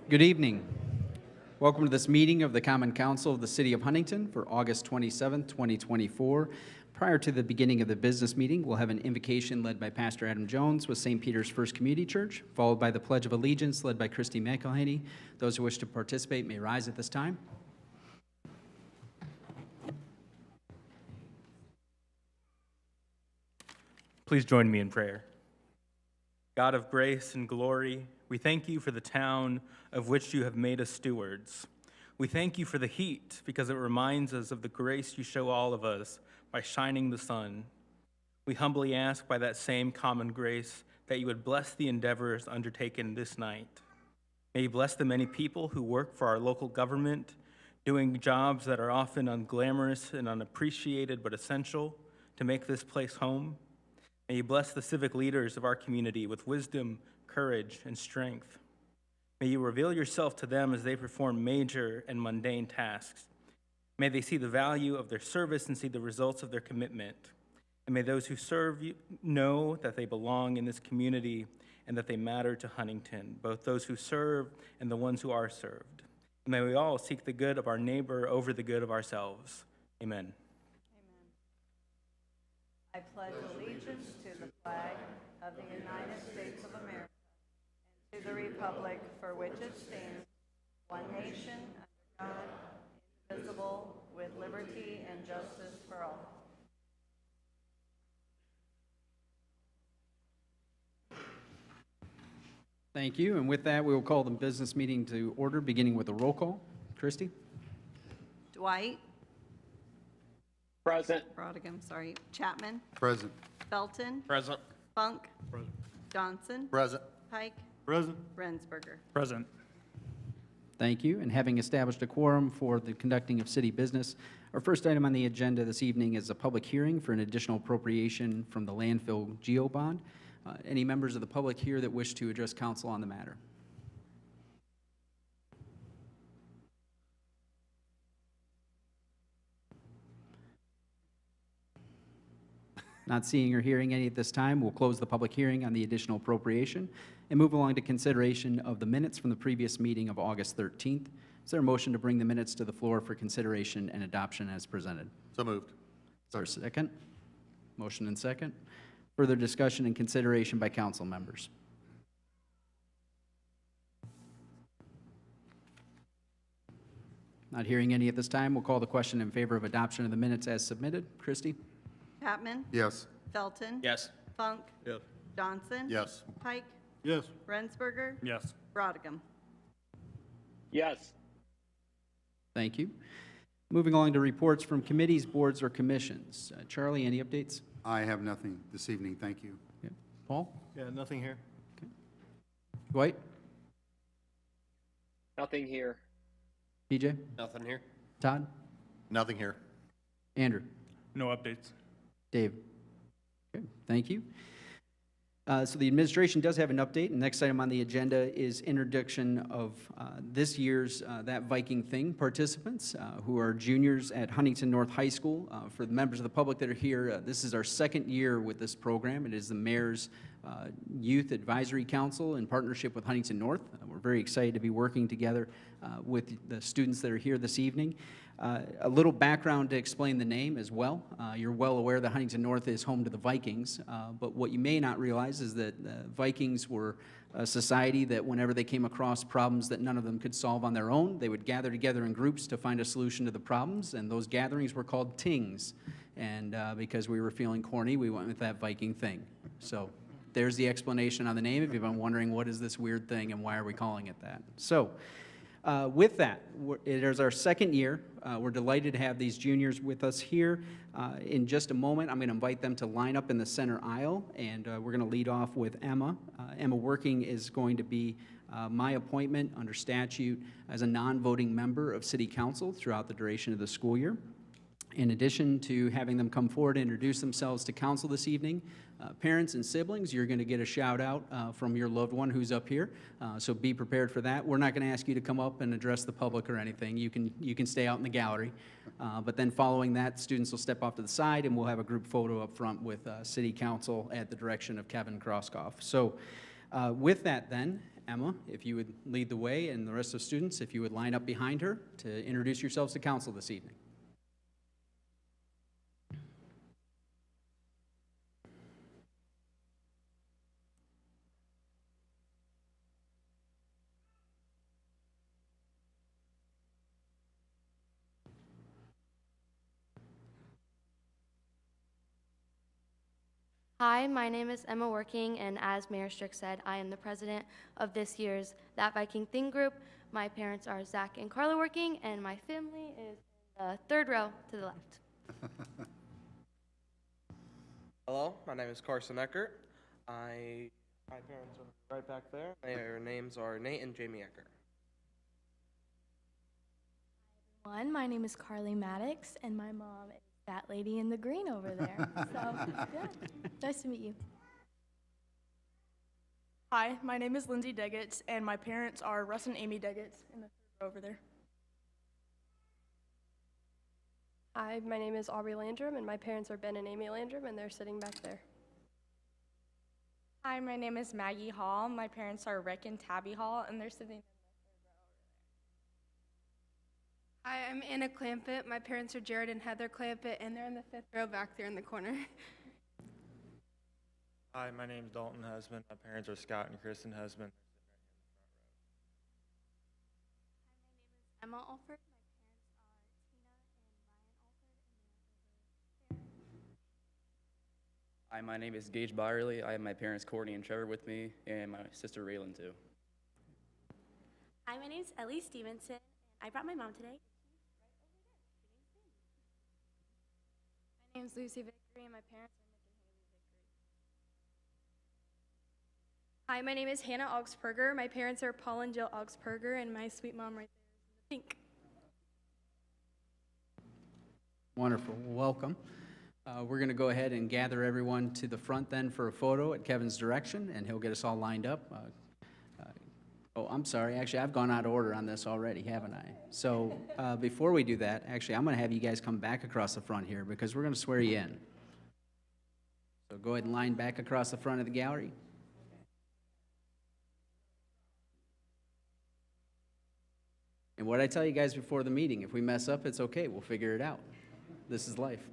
Good evening. Welcome to this meeting of the Common Council of the City of Huntington for August 27, 2024. Prior to the beginning of the business meeting, we'll have an invocation led by Pastor Adam Jones with St. Peter's First Community Church, followed by the Pledge of Allegiance led by Christy McElhaney. Those who wish to participate may rise at this time. Please join me in prayer. God of grace and glory, we thank you for the town of which you have made us stewards. We thank you for the heat because it reminds us of the grace you show all of us by shining the sun. We humbly ask by that same common grace that you would bless the endeavors undertaken this night. May you bless the many people who work for our local government, doing jobs that are often unglamorous and unappreciated but essential to make this place home. May you bless the civic leaders of our community with wisdom, courage, and strength. May you reveal yourself to them as they perform major and mundane tasks. May they see the value of their service and see the results of their commitment. And may those who serve you know that they belong in this community and that they matter to Huntington, both those who serve and the ones who are served. And may we all seek the good of our neighbor over the good of ourselves. Amen. I pledge allegiance to the flag of the United States of America and to the republic for which it stands, one nation, under God, indivisible, with liberty and justice for all. Thank you. And with that, we will call the business meeting to order, beginning with a roll call. Christy? Dwight? Present. Brodigan, sorry. Chapman? Present. Felton? Present. Funk? Present. Johnson? Present. Pike? Present. Rensberger. Present. Thank you. And having established a quorum for the conducting of city business, our first item on the agenda this evening is a public hearing for an additional appropriation from the landfill GEO bond. Any members of the public here that wish to address council on the matter? Not seeing or hearing any at this time, we'll close the public hearing on the additional appropriation and move along to consideration of the minutes from the previous meeting of August 13th. Is there a motion to bring the minutes to the floor for consideration and adoption as presented? So moved. Is there a second? Motion and second. Further discussion and consideration by council members. Not hearing any at this time, we'll call the question in favor of adoption of the minutes as submitted. Christy? Chapman? Yes. Felton? Yes. Funk? Yes. Johnson? Yes. Pike? Yes. Rensberger? Yes. Brodigan. Yes. Thank you. Moving along to reports from committees, boards, or commissions. Charlie, any updates? I have nothing this evening, thank you. Okay. Paul? Yeah, nothing here. Dwight? Nothing here. PJ? Nothing here. Todd? Nothing here. Andrew? No updates. Dave? Okay, thank you. So the administration does have an update. The next item on the agenda is introduction of this year's That Viking Thing participants who are juniors at Huntington North High School. For the members of the public that are here, this is our second year with this program. It is the Mayor's Youth Advisory Council in partnership with Huntington North. We're very excited to be working together with the students that are here this evening. A little background to explain the name as well. You're well aware that Huntington North is home to the Vikings, but what you may not realize is that the Vikings were a society that whenever they came across problems that none of them could solve on their own, they would gather together in groups to find a solution to the problems, and those gatherings were called tings. And because we were feeling corny, we went with That Viking Thing. So there's the explanation on the name if you've been wondering what is this weird thing and why are we calling it that. So with that, it is our second year. We're delighted to have these juniors with us here. In just a moment, I'm going to invite them to line up in the center aisle, and we're going to lead off with Emma. Emma Working is going to be my appointment under statute as a non-voting member of City Council throughout the duration of the school year. In addition to having them come forward and introduce themselves to council this evening, parents and siblings, you're going to get a shout out from your loved one who's up here, so be prepared for that. We're not going to ask you to come up and address the public or anything. You can stay out in the gallery, but then following that, students will step off to the side and we'll have a group photo up front with City Council at the direction of Kevin Kroskoff. So with that then, Emma, if you would lead the way, and the rest of the students, if you would line up behind her to introduce yourselves to council this evening. Hi, my name is Emma Working, and as Mayor Strick said, I am the president of this year's That Viking Thing group. My parents are Zach and Carla Working, and my family is in the third row to the left. Hello, my name is Carson Eckert. My parents are right back there. Their names are Nate and Jamie Eckert. My name is Carly Maddox, and my mom is that lady in the green over there. So, yeah, nice to meet you. Hi, my name is Lindsay Deggets, and my parents are Russ and Amy Deggets in the third row over there. Hi, my name is Aubrey Landrum, and my parents are Ben and Amy Landrum, and they're sitting back there. Hi, my name is Maggie Hall. My parents are Rick and Tabby Hall, and they're sitting in the Hi, I'm Anna Clampett. My parents are Jared and Heather Clampett, and they're in the fifth row back there in the corner. Hi, my name is Dalton Husband. My parents are Scott and Kristen Husband. Hi, my name is Emma Alford. My parents are Tina and Ryan Alford, and they're over there. Hi, my name is Gage Byerly. I have my parents Courtney and Trevor with me, and my sister Raylan too. Hi, my name is Ellie Stevenson, and I brought my mom today. My name's Lucy Vickery, and my parents are Nick and Haley Vickery. Hi, my name is Hannah Augsperger. My parents are Paul and Jill Augsperger, and my sweet mom right there is in the pink. Wonderful. Welcome. We're going to go ahead and gather everyone to the front then for a photo at Kevin's direction, and he'll get us all lined up. Oh, I'm sorry. Actually, I've gone out of order on this already, haven't I? So before we do that, actually, I'm going to have you guys come back across the front here because we're going to swear you in. So go ahead and line back across the front of the gallery. And what I tell you guys before the meeting, if we mess up, it's okay. We'll figure it out. This is life.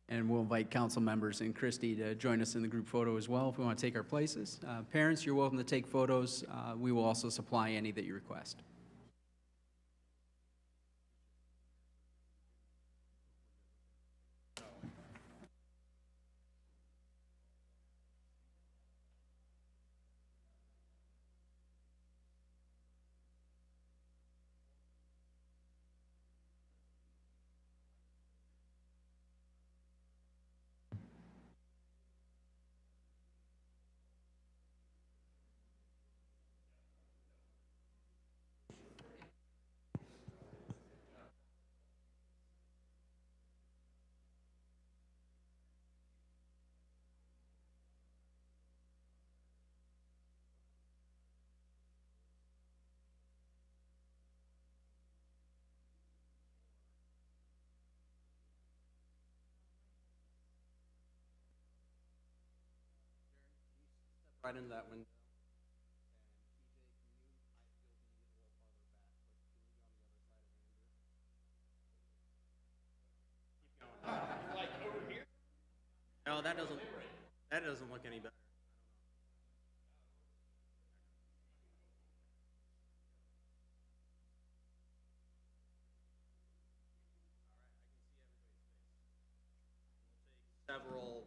And we'll invite council members and Christy to join us in the group photo as well if we want to take our places. Parents, you're welcome to take photos. We will also supply any that you request. Right into that window. Like over here? No, that doesn't look any better. Several.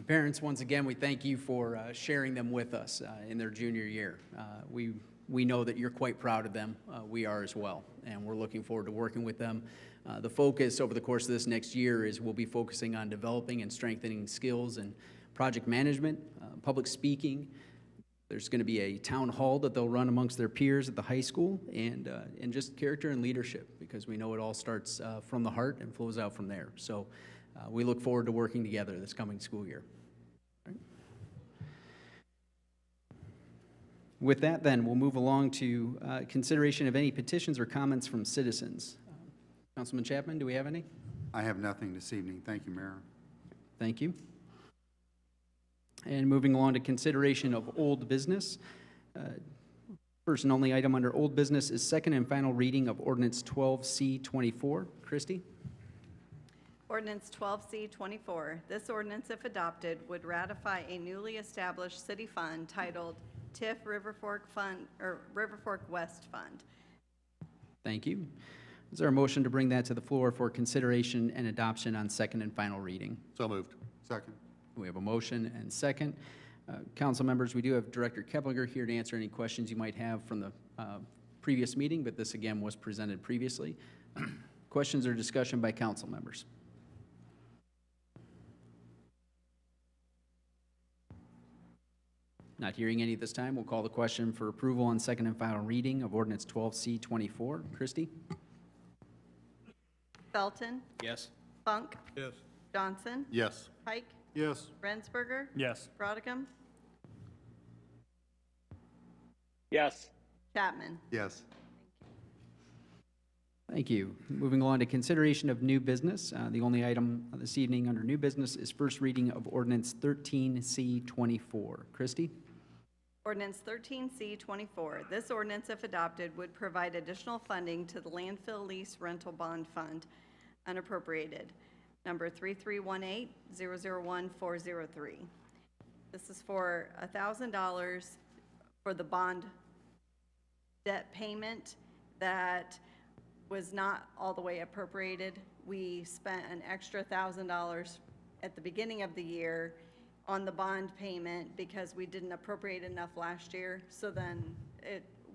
Parents, once again, we thank you for sharing them with us in their junior year. We know that you're quite proud of them. We are as well, and we're looking forward to working with them. The focus over the course of this next year is we'll be focusing on developing and strengthening skills in project management, public speaking. There's going to be a town hall that they'll run amongst their peers at the high school, and just character and leadership, because we know it all starts from the heart and flows out from there. So we look forward to working together this coming school year. With that, then, we'll move along to consideration of any petitions or comments from citizens. Councilman Chapman, do we have any? I have nothing this evening. Thank you, Mayor. Thank you. And moving along to consideration of old business. First and only item under old business is second and final reading of Ordinance 12C-24. Christy? Ordinance 12C-24. This ordinance, if adopted, would ratify a newly established city fund titled TIF River Fork Fund, or River Fork West Fund. Thank you. Is there a motion to bring that to the floor for consideration and adoption on second and final reading? So moved. Second. We have a motion and second. Council members, we do have Director Keplinger here to answer any questions you might have from the previous meeting, but this again was presented previously. Questions or discussion by council members? Not hearing any at this time, we'll call the question for approval on second and final reading of Ordinance 12C-24. Christy? Felton? Yes. Funk? Yes. Johnson? Yes. Pike? Yes. Rensberger? Yes. Brodicum? Yes. Chapman? Yes. Thank you. Moving on to consideration of new business. The only item this evening under new business is first reading of ordinance 13C24. Christie? Ordinance 13C24. This ordinance, if adopted, would provide additional funding to the landfill lease rental bond fund, unappropriated, number 3318-001403. This is for $1,000 for the bond debt payment that was not all the way appropriated. We spent an extra $1,000 at the beginning of the year on the bond payment because we didn't appropriate enough last year. So then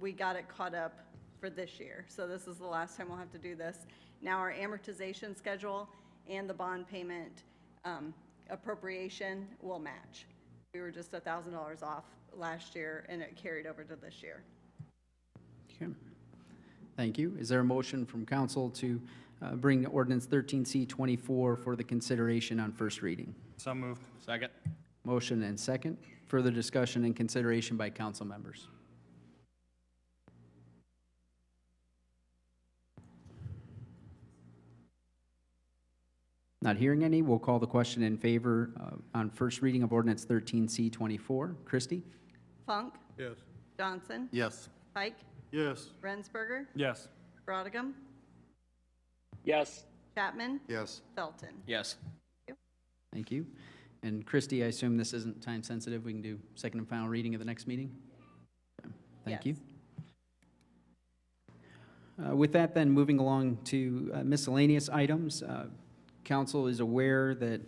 we got it caught up for this year. So this is the last time we'll have to do this. Now our amortization schedule and the bond payment appropriation will match. We were just $1,000 off last year and it carried over to this year. Okay. Thank you. Is there a motion from council to bring ordinance 13C24 for the consideration on first reading? So moved. Second. Motion and second. Further discussion and consideration by council members. Not hearing any, we'll call the question in favor on first reading of ordinance 13C24. Christie? Funk? Yes. Johnson? Yes. Pike? Yes. Rensberger? Yes. Brodigan? Yes. Chapman? Yes. Felton? Yes. Thank you. And Christie, I assume this isn't time sensitive. We can do second and final reading at the next meeting? Okay. Thank you. With that then, moving along to miscellaneous items. Council is aware that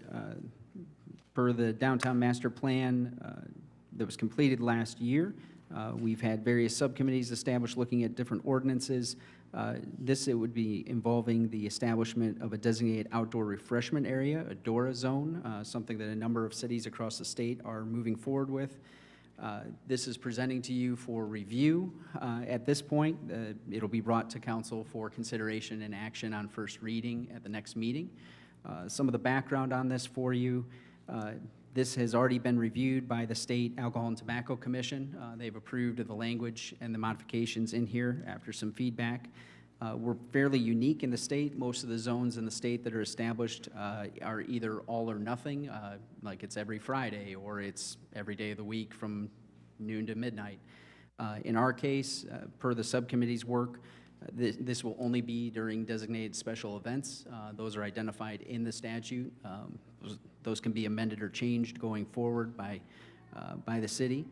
per the downtown master plan that was completed last year, we've had various subcommittees established looking at different ordinances. It would be involving the establishment of a designated outdoor refreshment area, a DORA zone, something that a number of cities across the state are moving forward with. This is presenting to you for review. At this point, it'll be brought to council for consideration and action on first reading at the next meeting. Some of the background on this for you. This has already been reviewed by the State Alcohol and Tobacco Commission. They've approved of the language and the modifications in here after some feedback. We're fairly unique in the state. Most of the zones in the state that are established are either all or nothing, like it's every Friday or it's every day of the week from noon to midnight. In our case, per the subcommittee's work, this will only be during designated special events. Those are identified in the statute. Those can be amended or changed going forward by the city.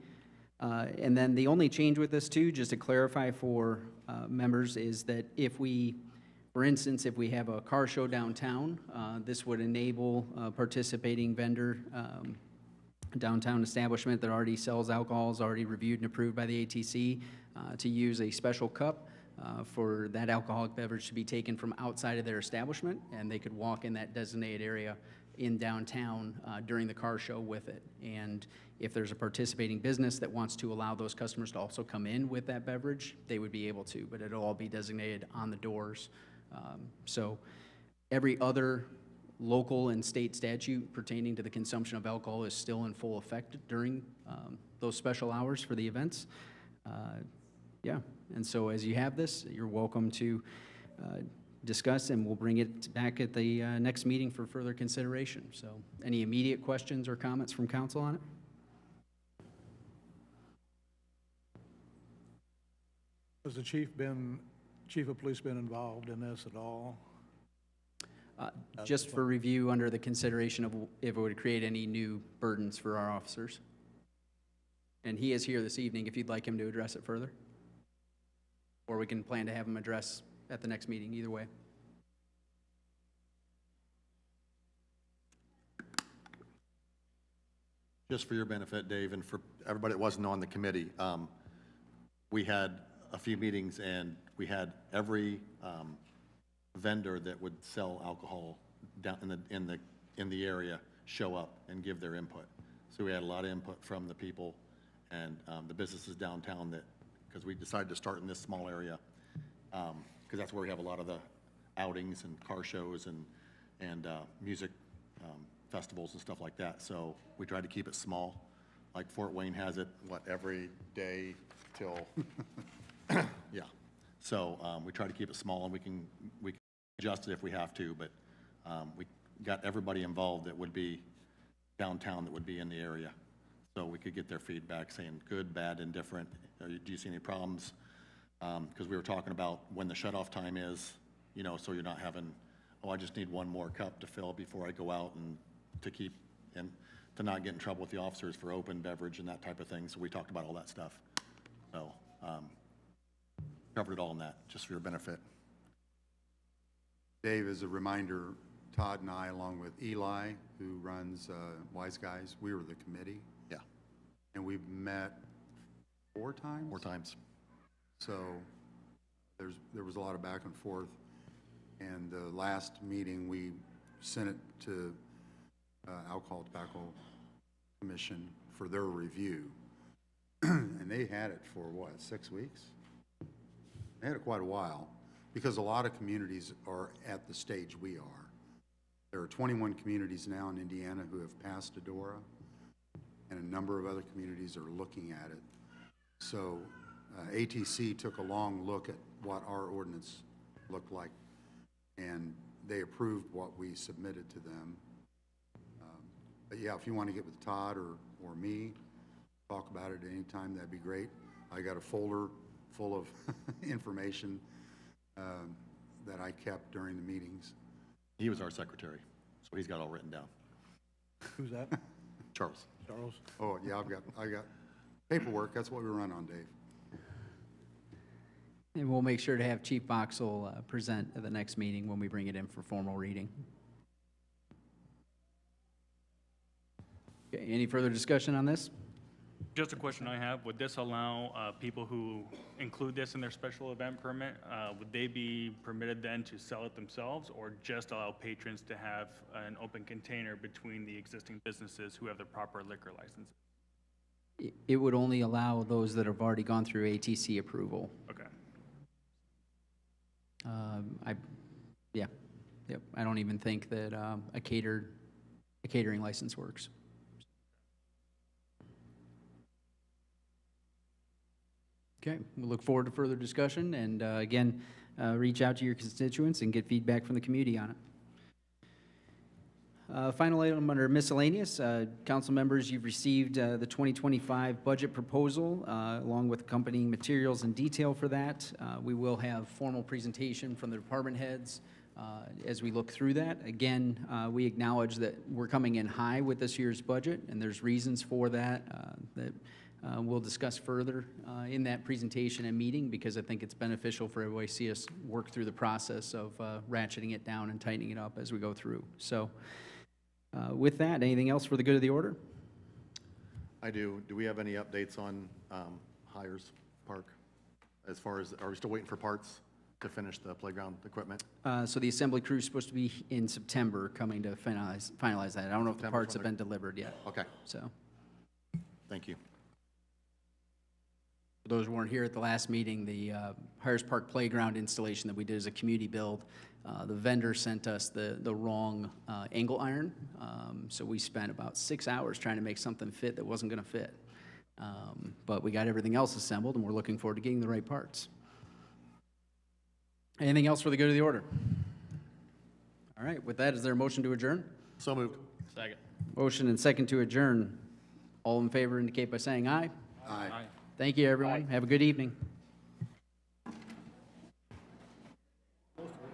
And then the only change with this too, just to clarify for members, is that if we, for instance, if we have a car show downtown, this would enable a participating vendor, downtown establishment that already sells alcohol, is already reviewed and approved by the ATC, to use a special cup for that alcoholic beverage to be taken from outside of their establishment, and they could walk in that designated area in downtown during the car show with it. And if there's a participating business that wants to allow those customers to also come in with that beverage, they would be able to, but it'll all be designated on the doors. So every other local and state statute pertaining to the consumption of alcohol is still in full effect during those special hours for the events. Yeah, and so as you have this, you're welcome to discuss, and we'll bring it back at the next meeting for further consideration. So any immediate questions or comments from council on it? Has the chief of police been involved in this at all? Just for review under the consideration of if it would create any new burdens for our officers. And he is here this evening if you'd like him to address it further. Or we can plan to have him address at the next meeting, either way. Just for your benefit, Dave, and for everybody that wasn't on the committee, we had a few meetings and we had every vendor that would sell alcohol down in the area show up and give their input. So we had a lot of input from the people and the businesses downtown that, because we decided to start in this small area, because that's where we have a lot of the outings and car shows and music festivals and stuff like that. So we tried to keep it small. Like Fort Wayne has it, every day till, yeah. So we try to keep it small, and we can adjust it if we have to, but we got everybody involved that would be downtown, that would be in the area. So we could get their feedback saying good, bad, indifferent. Do you see any problems? Because we were talking about when the shut-off time is, you know, so you're not having, oh, I just need one more cup to fill before I go out, and to not get in trouble with the officers for open beverage and that type of thing. So we talked about all that stuff. So covered it all in that, just for your benefit. Dave, as a reminder, Todd and I, along with Eli, who runs Wise Guys, we were the committee. Yeah. And we've met 4 times? 4 times. So there was a lot of back and forth. And the last meeting, we sent it to Alcohol Tobacco Commission for their review. And they had it for, what, 6 weeks? They had it quite a while, because a lot of communities are at the stage we are. There are 21 communities now in Indiana who have passed ADORA, and a number of other communities are looking at it. So ATC took a long look at what our ordinance looked like, and they approved what we submitted to them. But yeah, if you want to get with Todd or me, talk about it at any time, that'd be great. I got a folder full of information that I kept during the meetings. He was our secretary, so he's got it all written down. Who's that? Charles. Charles? Oh, yeah, I got paperwork. That's what we run on, Dave. And we'll make sure to have Chief Boxell present at the next meeting when we bring it in for formal reading. Okay, any further discussion on this? Just a question I have, would this allow people who include this in their special event permit, would they be permitted then to sell it themselves, or just allow patrons to have an open container between the existing businesses who have the proper liquor license? It would only allow those that have already gone through ATC approval. Okay. Yep. I don't even think that a catering license works. Okay, we look forward to further discussion, and again, reach out to your constituents and get feedback from the community on it. Final item under miscellaneous, council members, you've received the 2025 budget proposal along with accompanying materials and detail for that. We will have formal presentation from the department heads as we look through that. Again, we acknowledge that we're coming in high with this year's budget, and there's reasons for that that we'll discuss further in that presentation and meeting, because I think it's beneficial for everybody to see us work through the process of ratcheting it down and tightening it up as we go through. So with that, anything else for the good of the order? I do. Do we have any updates on Hires Park? As far as, are we still waiting for parts to finish the playground equipment? So the assembly crew is supposed to be in September coming to finalize that. I don't know if the parts have been delivered yet. Okay. So. Thank you. For those who weren't here at the last meeting, the Hires Park playground installation that we did as a community build, the vendor sent us the wrong angle iron, so we spent about 6 hours trying to make something fit that wasn't going to fit. But we got everything else assembled, and we're looking forward to getting the right parts. Anything else for the good of the order? All right, with that, is there a motion to adjourn? So moved. Second. Motion and second to adjourn. All in favor indicate by saying aye. Aye. Thank you, everyone. Have a good evening.